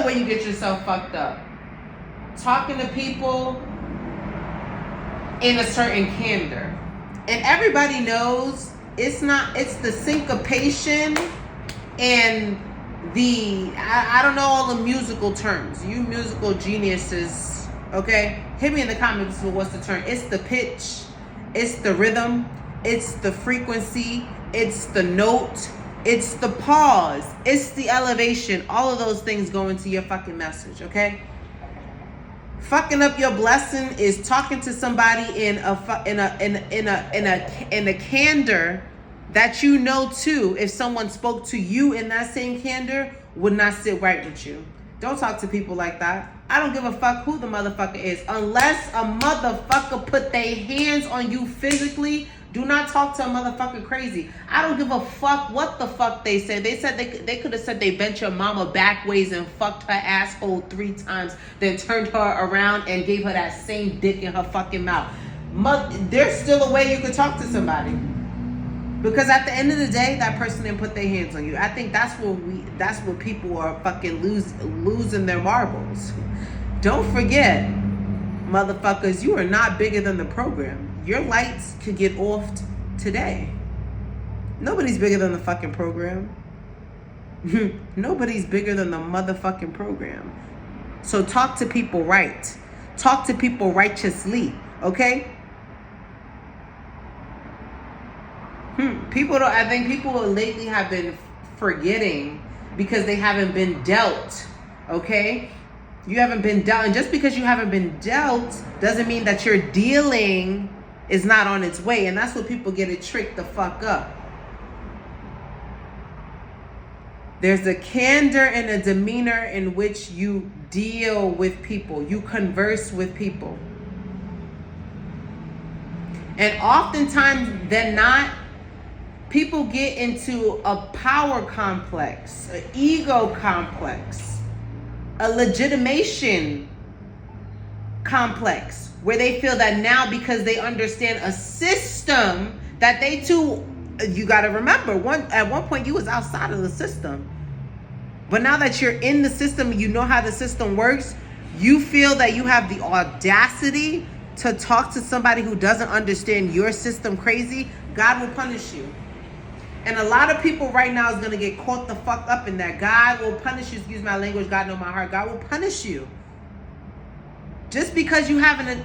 Where you get yourself fucked up. Talking to people in a certain candor. And everybody knows it's the syncopation and I don't know all the musical terms. You musical geniuses, okay? Hit me in the comments for what's the term. It's the pitch, it's the rhythm, it's the frequency, it's the note, it's the pause, it's the elevation. All of those things go into your fucking message, okay? Fucking up your blessing is talking to somebody in a candor that you know too. If someone spoke to you in that same candor, would not sit right with you. Don't talk to people like that. I don't give a fuck who the motherfucker is, unless a motherfucker put their hands on you physically. Do not talk to a motherfucker crazy. I don't give a fuck what the fuck they said. They said they could have said they bent your mama backways and fucked her asshole 3 times, then turned her around and gave her that same dick in her fucking mouth. There's still a way you could talk to somebody. Because at the end of the day, that person didn't put their hands on you. I think that's what people are fucking losing their marbles. Don't forget, motherfuckers, you are not bigger than the program. Your lights could get off today. Nobody's bigger than the fucking program. Nobody's bigger than the motherfucking program. So talk to people right. Talk to people righteously, okay? I think people lately have been forgetting because they haven't been dealt, okay? You haven't been dealt, and just because you haven't been dealt doesn't mean that your dealing is not on its way, and that's what people get it tricked the fuck up. There's a candor and a demeanor in which you deal with people, you converse with people. And oftentimes than not, people get into a power complex, an ego complex, a legitimation complex, where they feel that now because they understand a system that they too, you got to remember, at one point you was outside of the system. But now that you're in the system, you know how the system works, you feel that you have the audacity to talk to somebody who doesn't understand your system crazy. God will punish you. And a lot of people right now is going to get caught the fuck up in that. God will punish you. Excuse my language. God know my heart. God will punish you. Just because you have an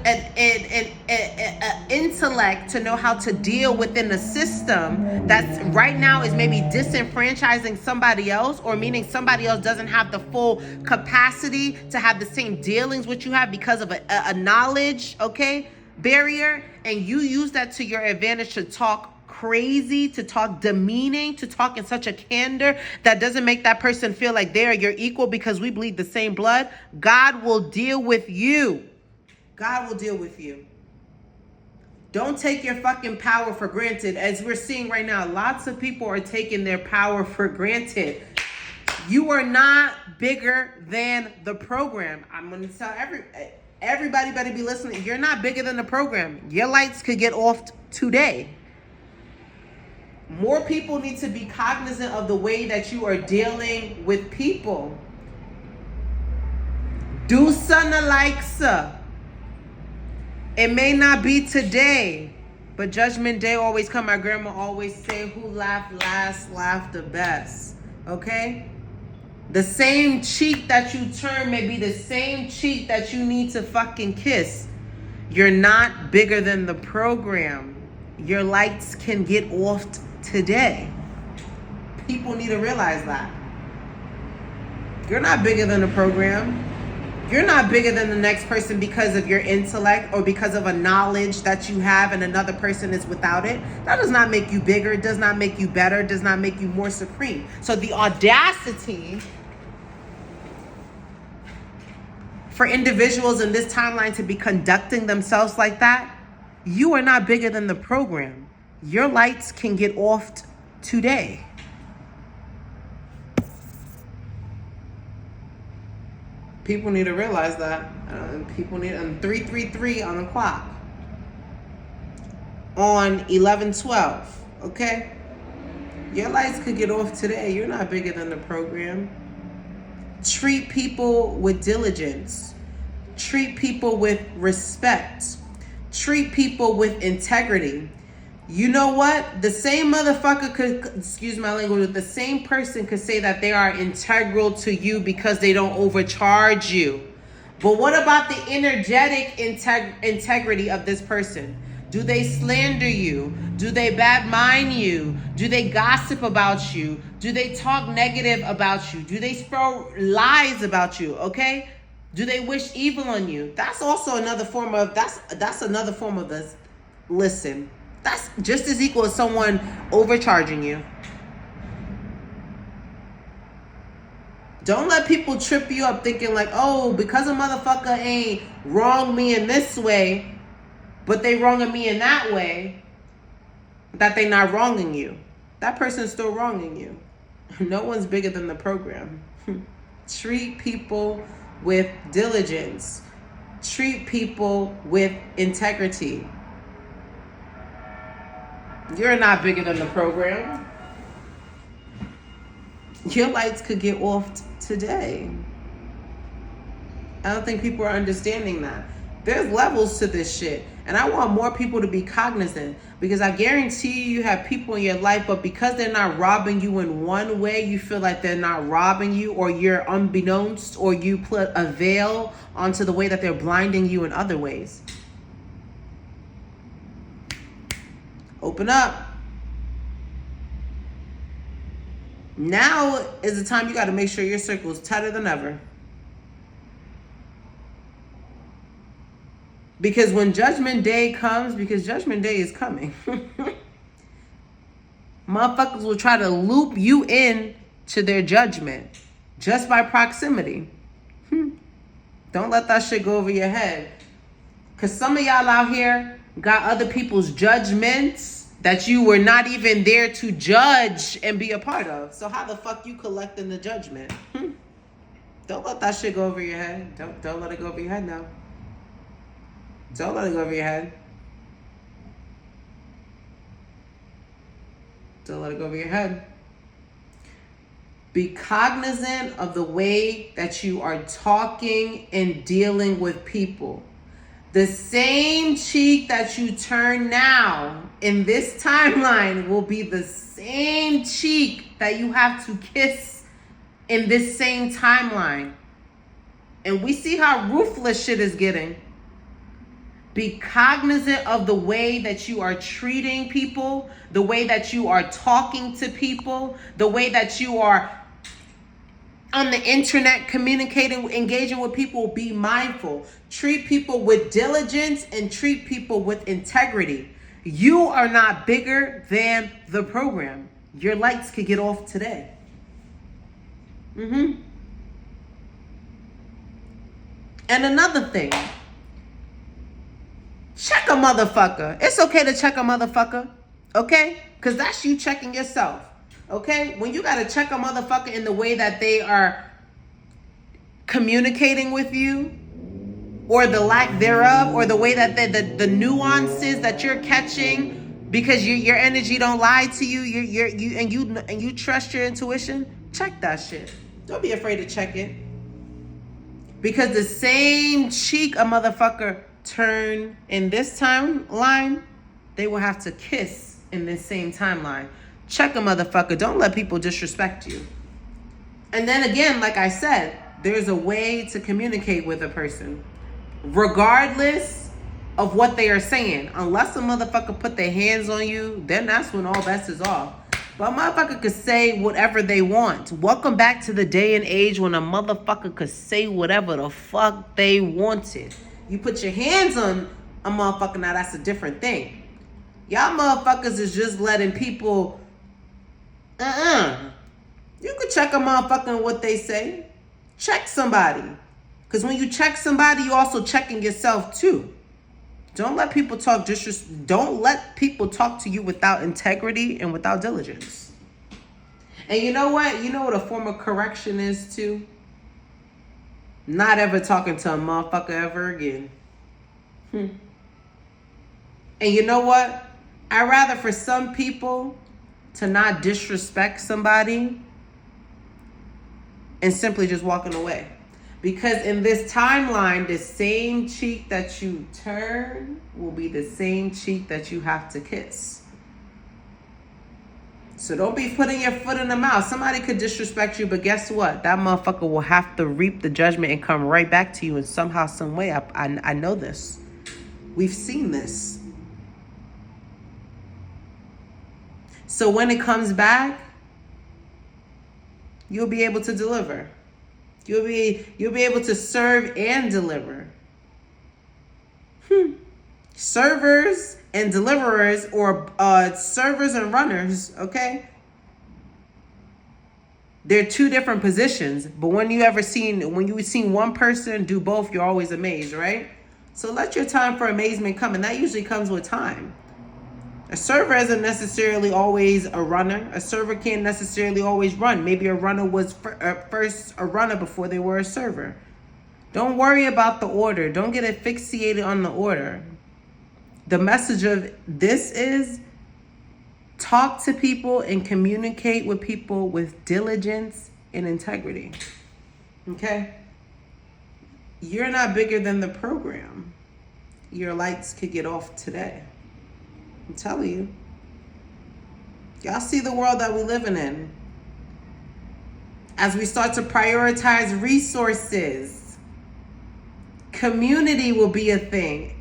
intellect to know how to deal within a system that's right now is maybe disenfranchising somebody else, or meaning somebody else doesn't have the full capacity to have the same dealings with you have because of a knowledge, okay, barrier, and you use that to your advantage to talk crazy, to talk demeaning, to talk in such a candor that doesn't make that person feel like they are your equal because we bleed the same blood. God will deal with you. God will deal with you. Don't take your fucking power for granted. As we're seeing right now, lots of people are taking their power for granted. You are not bigger than the program. I'm going to tell everybody better be listening. You're not bigger than the program. Your lights could get off today. More people need to be cognizant of the way that you are dealing with people. Do something like so. It may not be today, but judgment day always come. My grandma always say, who laughed last, laughed the best. Okay? The same cheek that you turn may be the same cheek that you need to fucking kiss. You're not bigger than the program. Your lights can get off today. People need to realize that. You're not bigger than the program. You're not bigger than the next person because of your intellect or because of a knowledge that you have and another person is without it. That does not make you bigger. It does not make you better. It does not make you more supreme. So the audacity for individuals in this timeline to be conducting themselves like that, you are not bigger than the program. Your lights can get off today. People need to realize that. People need 333 on the clock. On 11/12, okay? Your lights could get off today. You're not bigger than the program. Treat people with diligence. Treat people with respect. Treat people with integrity. You know what? The same motherfucker could, excuse my language, the same person could say that they are integral to you because they don't overcharge you. But what about the energetic integrity of this person? Do they slander you? Do they badmind you? Do they gossip about you? Do they talk negative about you? Do they spread lies about you? Okay? Do they wish evil on you? That's also another form of that's another form of this. Listen, that's just as equal as someone overcharging you. Don't let people trip you up thinking like, oh, because a motherfucker ain't wrong me in this way, but they wronging me in that way, that they not wronging you. That person's still wronging you. No one's bigger than the program. Treat people with diligence. Treat people with integrity. You're not bigger than the program. Your lights could get off today. I don't think people are understanding that. There's levels to this shit. And I want more people to be cognizant, because I guarantee you have people in your life, but because they're not robbing you in one way, you feel like they're not robbing you, or you're unbeknownst, or you put a veil onto the way that they're blinding you in other ways. Open up. Now is the time you got to make sure your circle is tighter than ever. Because when Judgment Day comes, because Judgment Day is coming, motherfuckers will try to loop you in to their judgment just by proximity. Don't let that shit go over your head. Because some of y'all out here got other people's judgments that you were not even there to judge and be a part of. So how the fuck you collecting the judgment? Don't let that shit go over your head. Don't let it go over your head now. Don't let it go over your head. Don't let it go over your head. Be cognizant of the way that you are talking and dealing with people. The same cheek that you turn now in this timeline will be the same cheek that you have to kiss in this same timeline. And we see how ruthless shit is getting. Be cognizant of the way that you are treating people, the way that you are talking to people, the way that you are on the internet communicating, engaging with people. Be mindful. Treat people with diligence and treat people with integrity. You are not bigger than the program. Your lights could get off today. And another thing. Check a motherfucker. It's okay to check a motherfucker, okay? Because that's you checking yourself, okay? When you got to check a motherfucker in the way that they are communicating with you, or the lack thereof, or the way that the nuances that you're catching because your energy don't lie to you, you trust your intuition, check that shit. Don't be afraid to check it. Because the same cheek a motherfucker turn in this timeline, they will have to kiss in this same timeline. Check a motherfucker. Don't let people disrespect you. And then again, like I said, there's a way to communicate with a person, regardless of what they are saying. Unless a motherfucker put their hands on you, then that's when all bets is off. But a motherfucker could say whatever they want. Welcome back to the day and age when a motherfucker could say whatever the fuck they wanted. You put your hands on a motherfucker, now that's a different thing. Y'all motherfuckers is just letting people, You could check a motherfucker on what they say. Check somebody. Because when you check somebody, you also checking yourself too. Don't let people talk don't let people talk to you without integrity and without diligence. And you know what? You know what a form of correction is too? Not ever talking to a motherfucker ever again. And you know what? I'd rather for some people to not disrespect somebody and simply just walking away. Because in this timeline, the same cheek that you turn will be the same cheek that you have to kiss. So don't be putting your foot in the mouth. Somebody could disrespect you, but guess what? That motherfucker will have to reap the judgment and come right back to you in somehow, some way. I know this. We've seen this. So when it comes back, you'll be able to deliver. You'll be able to serve and deliver. Servers and deliverers, or servers and runners, okay? They're two different positions, but when you've seen one person do both, you're always amazed, right? So let your time for amazement come, and that usually comes with time. A server isn't necessarily always a runner. A server can't necessarily always run. Maybe a runner was first a runner before they were a server. Don't worry about the order. Don't get asphyxiated on the order. The message of this is talk to people and communicate with people with diligence and integrity. Okay? You're not bigger than the program. Your lights could get off today. I'm telling you. Y'all see the world that we're living in. As we start to prioritize resources, community will be a thing.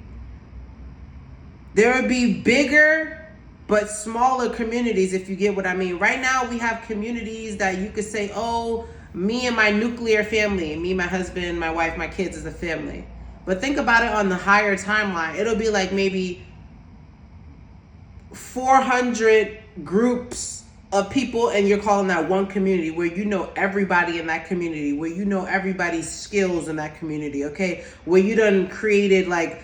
There will be bigger but smaller communities, if you get what I mean. Right now, we have communities that you could say, oh, me and my nuclear family, me, my husband, my wife, my kids is a family. But think about it on the higher timeline. It'll be like maybe 400 groups of people, and you're calling that one community, where you know everybody in that community, where you know everybody's skills in that community, okay? Where you done created like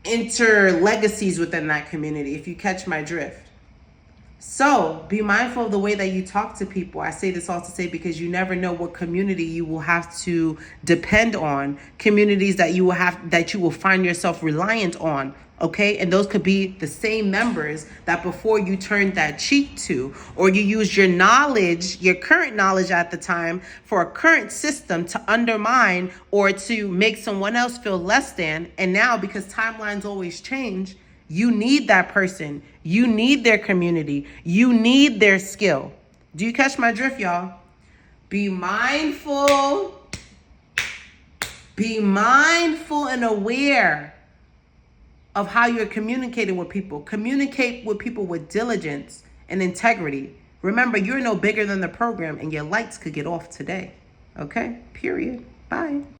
legacies within that community, if you catch my drift. So be mindful of the way that you talk to people. I say this all to say, because you never know what community you will have to depend on, communities that you will find yourself reliant on. Okay, and those could be the same members that before you turned that cheek to, or you used your knowledge, your current knowledge at the time, for a current system to undermine or to make someone else feel less than. And now, because timelines always change, you need that person. You need their community. You need their skill. Do you catch my drift, y'all? Be mindful. Be mindful and aware of how you're communicating with people. Communicate with people with diligence and integrity. Remember, you're no bigger than the program, and your lights could get off today. Okay? Period. Bye.